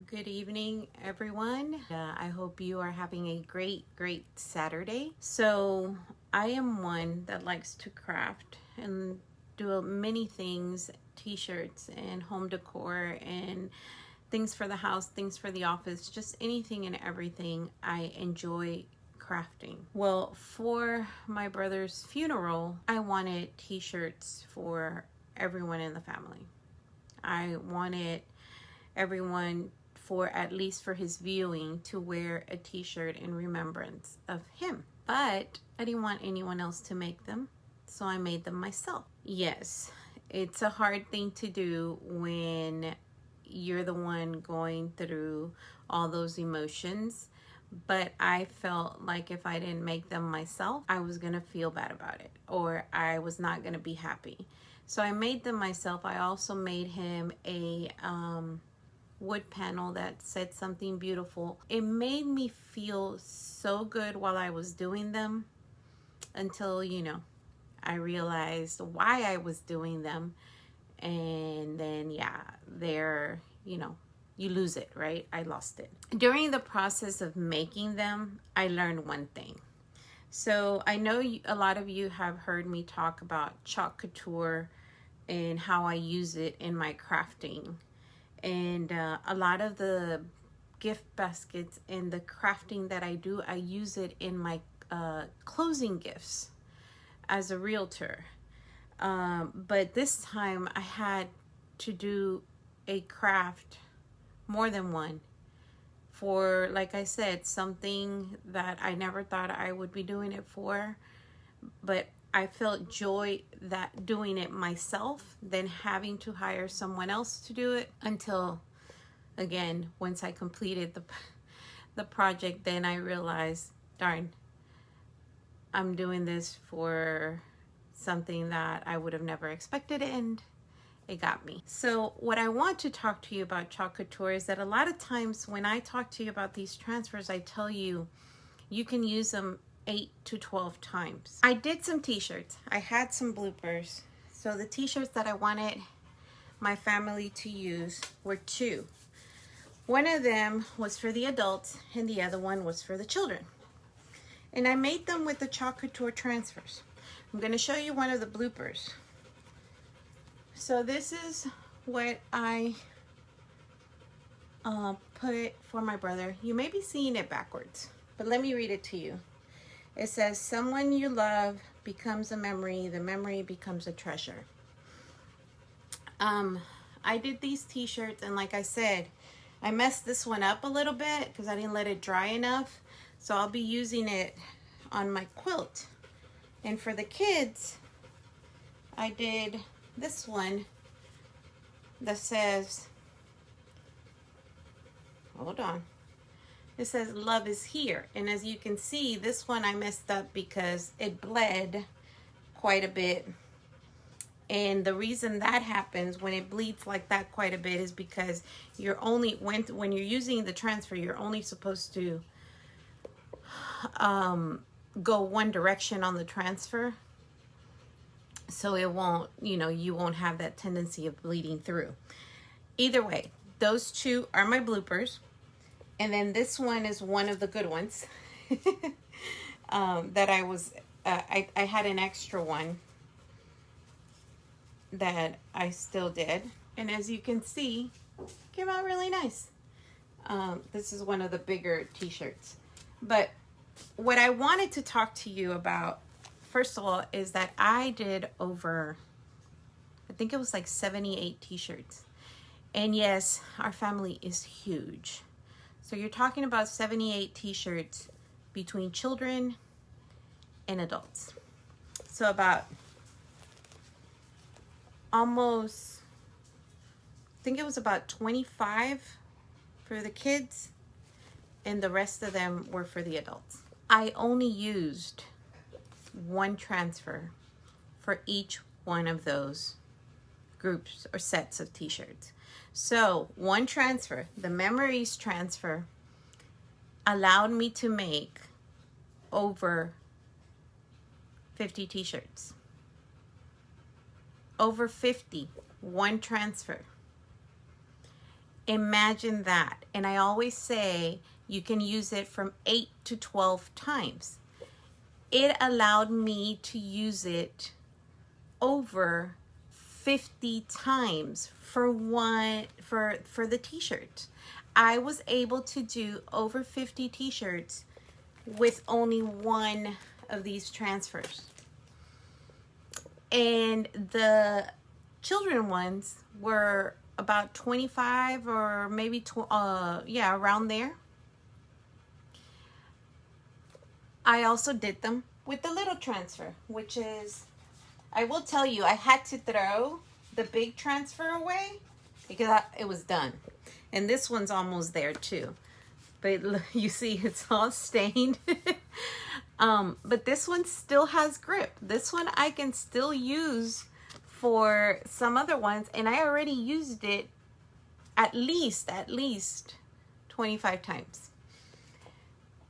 Good evening, everyone. I hope you are having a great Saturday. So I am one that likes to craft and do many things, t-shirts and home decor and things for the house, things for the office, just anything and everything. I enjoy crafting. Well, for my brother's funeral, I wanted t-shirts for everyone in the family. I wanted everyone, for at least for his viewing, to wear a t-shirt in remembrance of him. But I didn't want anyone else to make them, so I made them myself. Yes, it's a hard thing to do when you're the one going through all those emotions, but I felt like if I didn't make them myself, I was gonna feel bad about it, or I was not gonna be happy. So I made them myself. I also made him a wood panel that said something beautiful. It made me feel so good while I was doing them until, I realized why I was doing them. And then, you lose it, right? I lost it. During the process of making them, I learned one thing. So I know a lot of you have heard me talk about Chalk Couture and how I use it in my crafting. And a lot of the gift baskets and the crafting that I do, I use it in my closing gifts as a realtor. But this time I had to do a craft, more than one, for, like I said, something that I never thought I would be doing it for, but I felt joy that doing it myself than having to hire someone else to do it, until, again, once I completed the project, then I realized, darn, I'm doing this for something that I would have never expected, and it got me. So what I want to talk to you about Chalk Couture is that a lot of times when I talk to you about these transfers, I tell you, you can use them 8 to 12 times. I did some t-shirts. I had some bloopers. So the t-shirts that I wanted my family to use were two. One of them was for the adults and the other one was for the children. And I made them with the Chalk Couture transfers. I'm going to show you one of the bloopers. So this is what I put for my brother. You may be seeing it backwards, but let me read it to you. It says, someone you love becomes a memory, the memory becomes a treasure. I did these t-shirts, and like I said, I messed this one up a little bit because I didn't let it dry enough. So I'll be using it on my quilt. And for the kids, I did this one that says, hold on. It says love is here. And as you can see, this one I messed up because it bled quite a bit. And the reason that happens when it bleeds like that quite a bit is because you're only, when you're using the transfer, you're only supposed to go one direction on the transfer. So it won't, you won't have that tendency of bleeding through. Either way, those two are my bloopers. And then this one is one of the good ones that I was, I had an extra one that I still did. And as you can see, it came out really nice. This is one of the bigger t-shirts. But what I wanted to talk to you about, first of all, is that I did over, I think it was like 78 t-shirts. And yes, our family is huge. So you're talking about 78 t-shirts between children and adults. So about almost, I think it was about 25 for the kids, and the rest of them were for the adults. I only used one transfer for each one of those groups or sets of t-shirts. So one transfer, the memories transfer, allowed me to make over 50 t-shirts. Over 50, one transfer. Imagine that. And I always say you can use it from 8 to 12 times. It allowed me to use it over 50 times for the t-shirts. I was able to do over 50 t-shirts with only one of these transfers. And the children ones were about 25 or maybe around there. I also did them with the little transfer, which is, I will tell you, I had to throw the big transfer away because it was done. And this one's almost there too. But you see, it's all stained. But this one still has grip. This one I can still use for some other ones, and I already used it at least 25 times.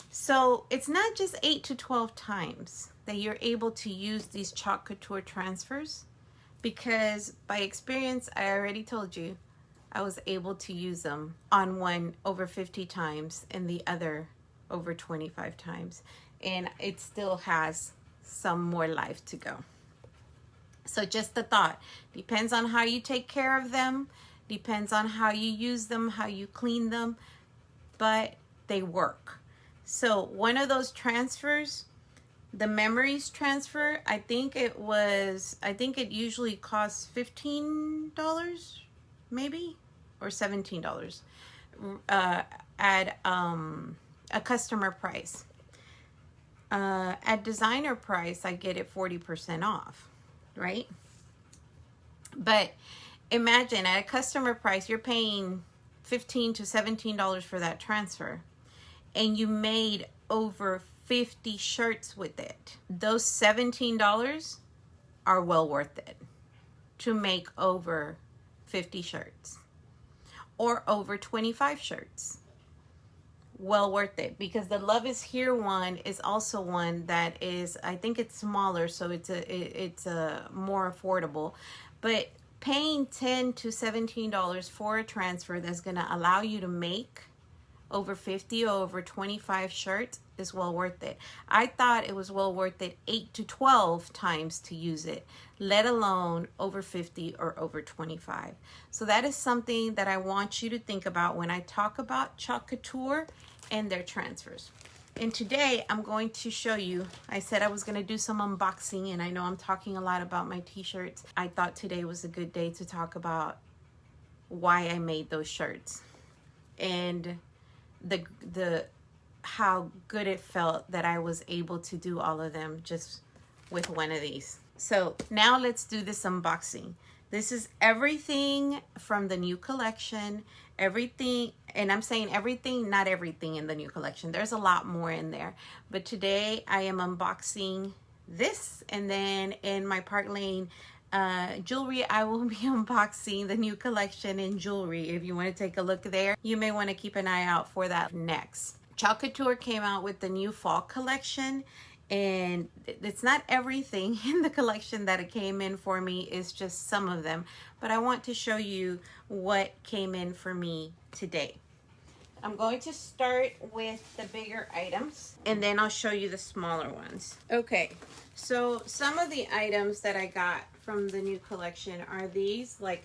So it's not just 8 to 12 times that you're able to use these Chalk Couture transfers, because by experience, I already told you, I was able to use them on one over 50 times and the other over 25 times. And it still has some more life to go. So just a thought, depends on how you take care of them, depends on how you use them, how you clean them, but they work. So one of those transfers, the memories transfer, I think it usually costs $15 maybe, or $17 at a customer price. At designer price, I get it 40% off, right? But imagine at a customer price, you're paying $15 to $17 for that transfer, and you made over 50 shirts with it. Those $17 are well worth it to make over 50 shirts or over 25 shirts. Well worth it, because the Love Is Here one is also one that is, I think it's smaller, so it's a more affordable. But paying $10 to $17 for a transfer that's going to allow you to make over 50 or over 25 shirts is well worth it. I thought it was well worth it 8 to 12 times to use it, let alone over 50 or over 25. So that is something that I want you to think about when I talk about Chalk Couture and their transfers. And today I'm going to show you, I said I was going to do some unboxing, and I know I'm talking a lot about my t-shirts. I thought today was a good day to talk about why I made those shirts and the how good it felt that I was able to do all of them just with one of these. So now let's do this unboxing. This is everything from the new collection, everything, and I'm saying everything, not everything in the new collection. There's a lot more in there. But today I am unboxing this, and then in my Park Lane jewelry, I will be unboxing the new collection in jewelry. If you want to take a look there, you may want to keep an eye out for that next. Chalk Couture came out with the new fall collection, and it's not everything in the collection that it came in for me, it's just some of them. But I want to show you what came in for me today. I'm going to start with the bigger items, and then I'll show you the smaller ones. Okay, so some of the items that I got from the new collection are these. Like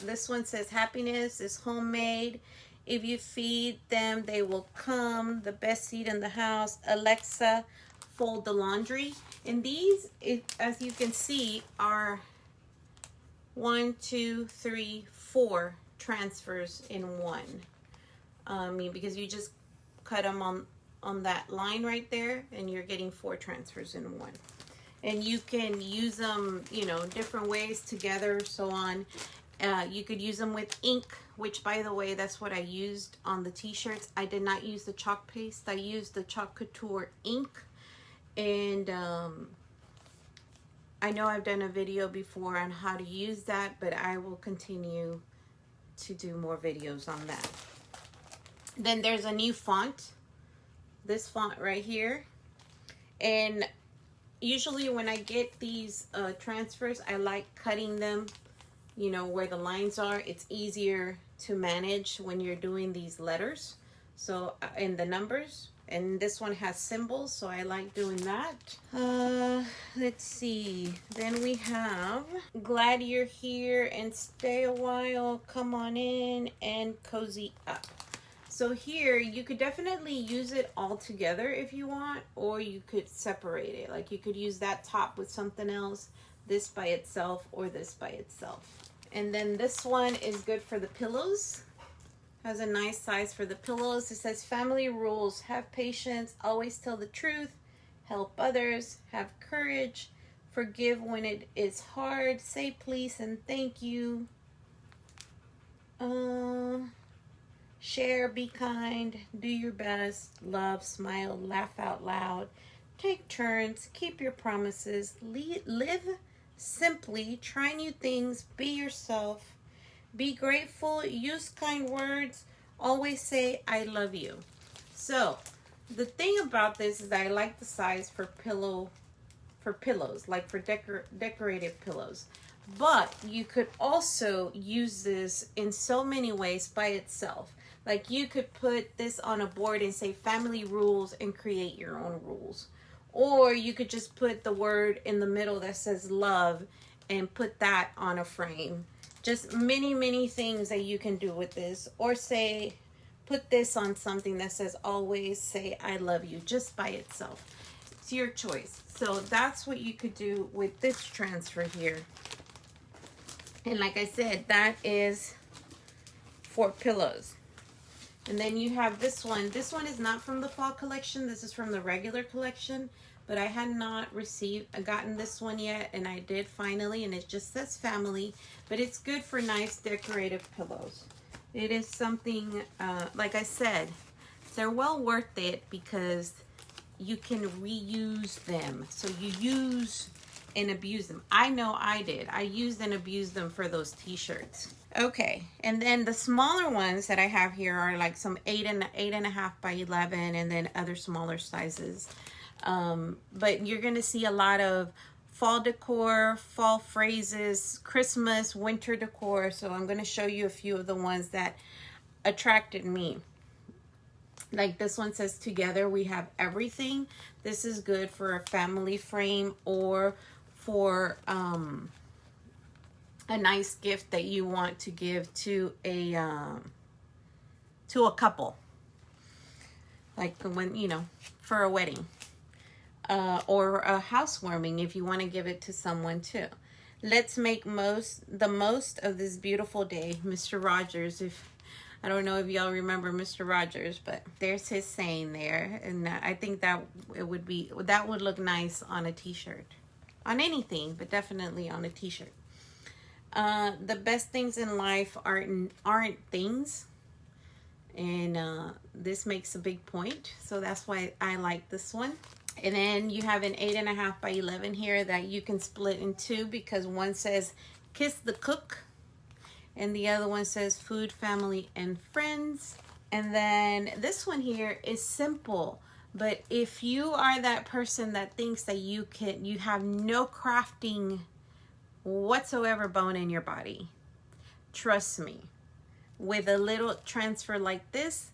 this one says happiness is homemade. If you feed them, they will come. The best seat in the house. Alexa, fold the laundry. And these, as you can see, are 1, 2, 3, 4 transfers in one. Because you just cut them on that line right there, and you're getting 4 transfers in one. And you can use them, you know, different ways together, so on. You could use them with ink, which, by the way, that's what I used on the t-shirts. I did not use the chalk paste. I used the Chalk Couture ink. And I know I've done a video before on how to use that, but I will continue to do more videos on that. Then there's a new font, this font right here. And usually when I get these transfers, I like cutting them, you know, where the lines are. It's easier to manage when you're doing these letters. So in the numbers, and this one has symbols, so I like doing that. Let's see. Then we have glad you're here and stay a while. Come on in and cozy up. So here you could definitely use it all together if you want, or you could separate it. Like you could use that top with something else, this by itself, or this by itself. And then this one is good for the pillows. Has a nice size for the pillows. It says family rules: have patience, always tell the truth, help others, have courage, forgive when it is hard, say please and thank you, share, be kind, do your best, love, smile, laugh out loud, take turns, keep your promises, live simply, try new things, be yourself, be grateful, use kind words, always say I love you. So the thing about this is that I like the size for pillows, like for decorative pillows. But you could also use this in so many ways by itself. Like you could put this on a board and say family rules and create your own rules. Or you could just put the word in the middle that says love and put that on a frame. Just many things that you can do with this. Or say, put this on something that says always say I love you, just by itself. It's your choice. So that's what you could do with this transfer here. And like I said, that is for pillows. And then you have this one. This one is not from the fall collection. This is from the regular collection. But I had not gotten this one yet, and I did finally, and it just says family, but it's good for nice decorative pillows. It is something, like I said, they're well worth it because you can reuse them. So you use and abuse them. I know I did. I used and abused them for those t-shirts. Okay, and then the smaller ones that I have here are like some 8.5 by 11, and then other smaller sizes. But you're going to see a lot of fall decor, fall phrases, Christmas, winter decor. So I'm going to show you a few of the ones that attracted me. Like this one says, together we have everything. This is good for a family frame or for a nice gift that you want to give to a couple. Like when, you know, for a wedding. Or a housewarming if you want to give it to someone too. Let's make the most of this beautiful day. Mr. Rogers, I don't know if y'all remember Mr. Rogers, but there's his saying there, and I think that would look nice on a t-shirt, on anything, but definitely on a t-shirt. The best things in life aren't things, and this makes a big point, so that's why I like this one. And then you have an 8.5 by 11 here that you can split in two, because one says kiss the cook and the other one says food, family, and friends. And then this one here is simple, but if you are that person that thinks that you have no crafting whatsoever bone in your body, trust me, with a little transfer like this,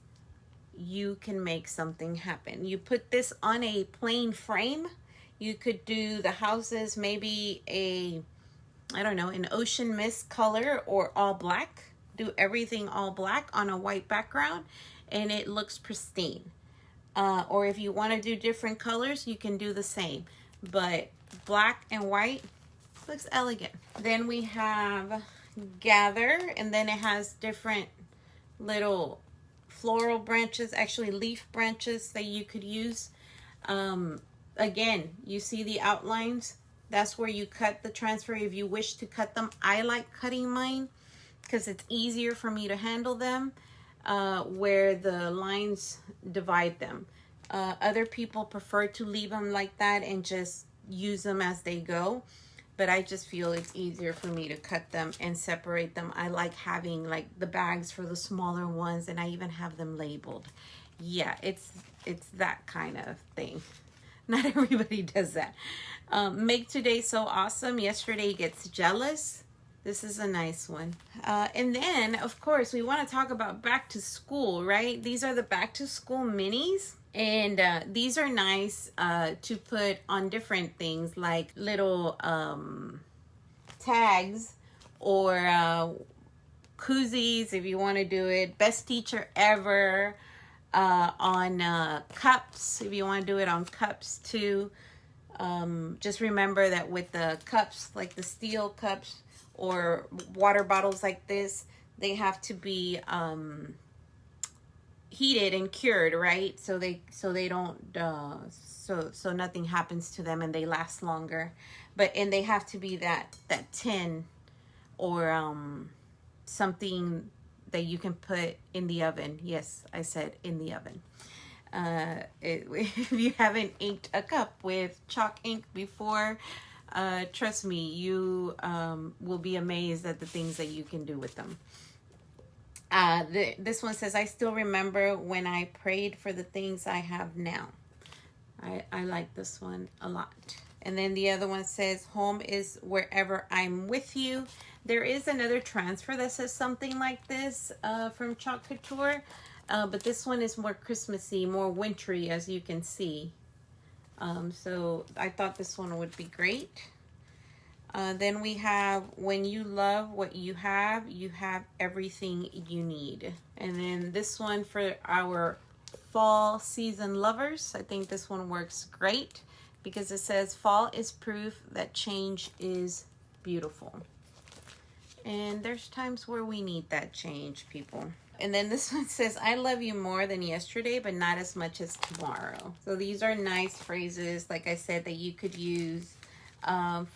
you can make something happen. You put this on a plain frame. You could do the houses, maybe an ocean mist color or all black. Do everything all black on a white background and it looks pristine. Or if you want to do different colors, you can do the same. But black and white looks elegant. Then we have gather, and then it has different little floral branches, actually leaf branches that you could use. Again, you see the outlines. That's where you cut the transfer if you wish to cut them. I like cutting mine because it's easier for me to handle them where the lines divide them. Other people prefer to leave them like that and just use them as they go. But I just feel it's easier for me to cut them and separate them. I like having like the bags for the smaller ones, and I even have them labeled. Yeah, it's that kind of thing. Not everybody does that. Make today so awesome. Yesterday gets jealous. This is a nice one. And then, of course, we want to talk about back to school, right? These are the back to school minis. And these are nice to put on different things like little tags or koozies if you want to do it. Best teacher ever on cups if you want to do it on cups too. Just remember that with the cups, like the steel cups or water bottles like this, they have to be heated and cured, right? So they don't so nothing happens to them and they last longer. And they have to be that tin or something that you can put in the oven. Yes, I said in the oven. If you haven't inked a cup with chalk ink before, trust me, you will be amazed at the things that you can do with them. This one says, I still remember when I prayed for the things I have now. I like this one a lot. And then the other one says, home is wherever I'm with you. There is another transfer that says something like this from Chalk Couture. But this one is more Christmassy, more wintry, as you can see. So I thought this one would be great. Then we have, when you love what you have everything you need. And then this one for our fall season lovers. I think this one works great because it says, fall is proof that change is beautiful. And there's times where we need that change, people. And then this one says, I love you more than yesterday, but not as much as tomorrow. So these are nice phrases, like I said, that you could use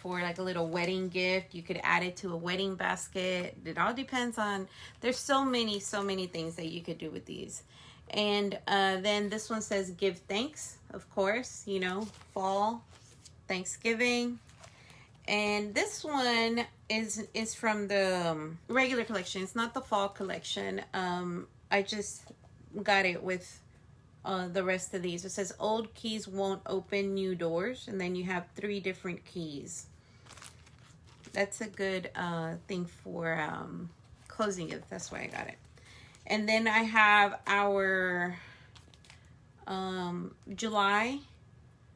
for like a little wedding gift. You could add it to a wedding basket. It all depends on, there's so many things that you could do with these. And then this one says, give thanks, of course, you know, fall, Thanksgiving. And this one is from the regular collection. It's not the fall collection. I just got it with the rest of these. It says old keys won't open new doors, and then you have 3 different keys. That's a good thing for closing it. That's why I got it. And then I have our July.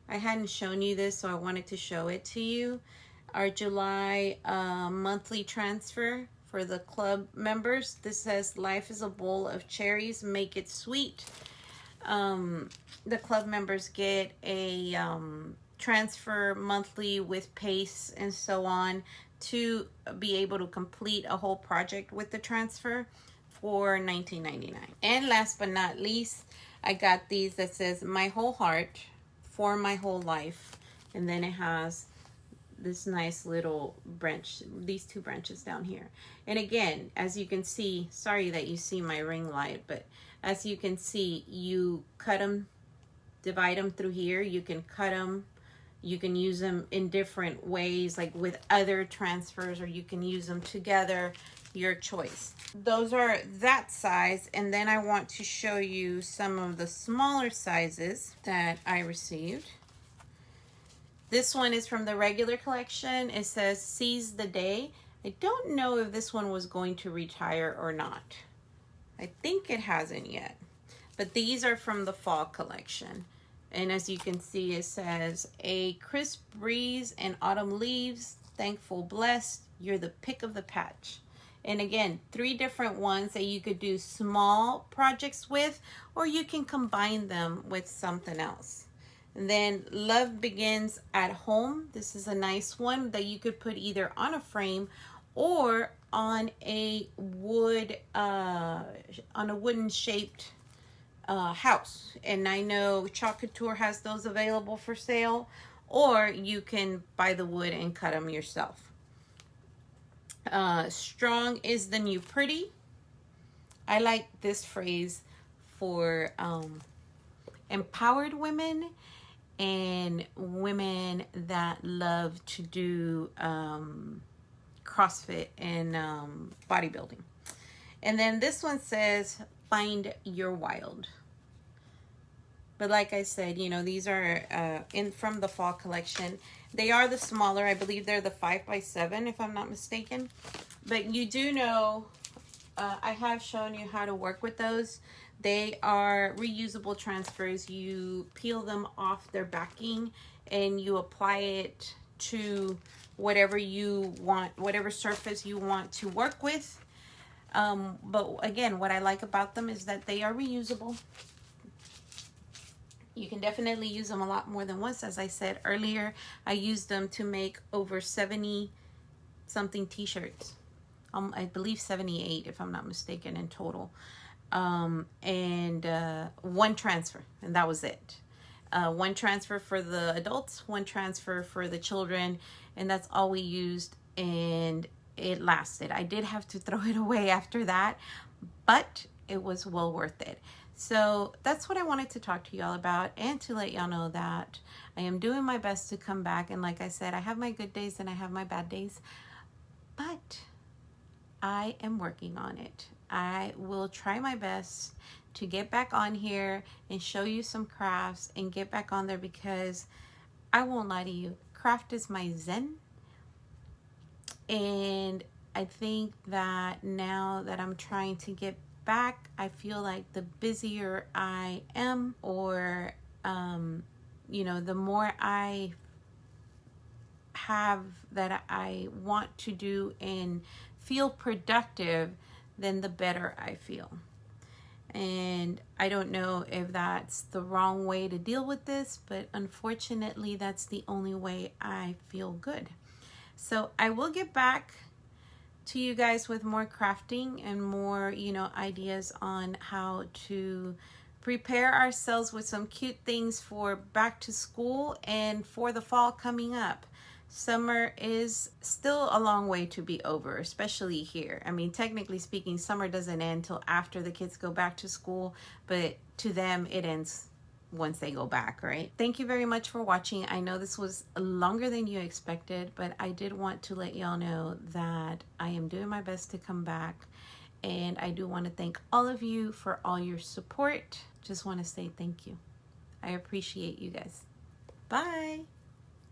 I hadn't shown you this, so I wanted to show it to you. Our July monthly transfer for the club members. This says, life is a bowl of cherries, make it sweet. The club members get a transfer monthly with pace and so on to be able to complete a whole project with the transfer for $19.99. And last but not least, I got these that says, my whole heart for my whole life. And then it has this nice little branch, these 2 branches down here. And again, as you can see, sorry that you see my ring light, but as you can see, you cut them, divide them through here. You can cut them, you can use them in different ways, like with other transfers, or you can use them together, your choice. Those are that size. And then I want to show you some of the smaller sizes that I received. This one is from the regular collection. It says, seize the day. I don't know if this one was going to retire or not. I think it hasn't yet. But these are from the fall collection. And as you can see, it says, a crisp breeze and autumn leaves, thankful, blessed, you're the pick of the patch. And again, 3 different ones that you could do small projects with, or you can combine them with something else. And then love begins at home. This is a nice one that you could put either on a frame or on a wood, on a wooden shaped house. And I know Chalk Couture has those available for sale, or you can buy the wood and cut them yourself. Strong is the new pretty. I like this phrase for empowered women and women that love to do CrossFit and bodybuilding. And then this one says, find your wild. But like I said, you know, these are in from the fall collection. They are the smaller. I believe they're the 5x7 if I'm not mistaken. But you do know, I have shown you how to work with those. They are reusable transfers. You peel them off their backing and you apply it to whatever you want, whatever surface you want to work with. But again, what I like about them is that they are reusable. You can definitely use them a lot more than once. As I said earlier, I used them to make over 70 something t-shirts. I believe 78 if I'm not mistaken in total. And one transfer, and that was it. One transfer for the adults, one transfer for the children, and that's all we used, and it lasted. I did have to throw it away after that, but it was well worth it. So that's what I wanted to talk to y'all about, and to let y'all know that I am doing my best to come back. And like I said, I have my good days and I have my bad days, but I am working on it. I will try my best to get back on here and show you some crafts and get back on there, because I won't lie to you, craft is my zen. And I think that now that I'm trying to get back, I feel like the busier I am, or you know, the more I have that I want to do and feel productive, then the better I feel. And I don't know if that's the wrong way to deal with this, but unfortunately that's the only way I feel good. So I will get back to you guys with more crafting and more, you know, ideas on how to prepare ourselves with some cute things for back to school and for the fall coming up. Summer is still a long way to be over, especially here. I mean, technically speaking, summer doesn't end till after the kids go back to school, but to them it ends once they go back, right? Thank you very much for watching. I know this was longer than you expected, but I did want to let y'all know that I am doing my best to come back, and I do want to thank all of you for all your support. Just want to say thank you. I appreciate you guys. Bye.